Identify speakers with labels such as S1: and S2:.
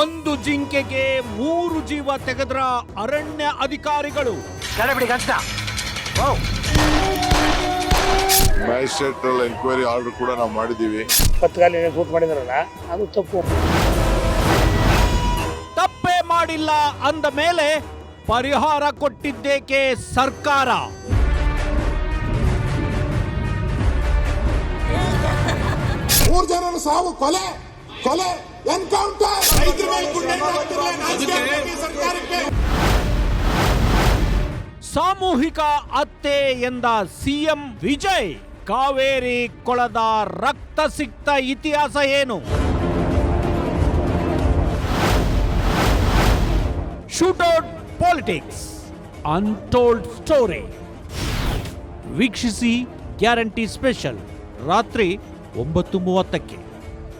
S1: ಒಂದು ಜಿಂಕೆಗೆ 3 ಜೀವ ತೆಗೆದ್ರ ಅರಣ್ಯ ಅಧಿಕಾರಿಗಳು.
S2: ಮ್ಯಾಜಿಸ್ಟ್ರೇಟ್ ಎಂಕ್ವೈರಿ ಆರ್ಡರ್ ಕೂಡ ನಾವು ಮಾಡಿದ್ದೀವಿ.
S3: ಶೂಟ್ ಮಾಡಿದ್ರಲ್ಲ ಅದು ತಪ್ಪು.
S1: ತಪ್ಪೇ ಮಾಡಿಲ್ಲ ಅಂದ ಮೇಲೆ ಪರಿಹಾರ ಕೊಟ್ಟಿದ್ದೇಕೆ ಸರ್ಕಾರ?
S4: ಮೂರು ಜನರ ಸಾವು ಕೊಲೆ ಎನ್ಕೌಂಟರ್.
S1: ಸಾಮೂಹಿಕ ಹತ್ಯೆ ಎಂದ ಸಿಎಂ ವಿಜಯ್. ಕಾವೇರಿ ಕೊಳದ ರಕ್ತ ಸಿಕ್ತ ಇತಿಹಾಸ ಏನು? ಶೂಟೌಟ್ ಪಾಲಿಟಿಕ್ಸ್ ಅನ್ಟೋಲ್ಡ್ ಸ್ಟೋರಿ ವೀಕ್ಷಿಸಿ. ಗ್ಯಾರಂಟಿ ಸ್ಪೆಷಲ್ ರಾತ್ರಿ 9:30ಕ್ಕೆ.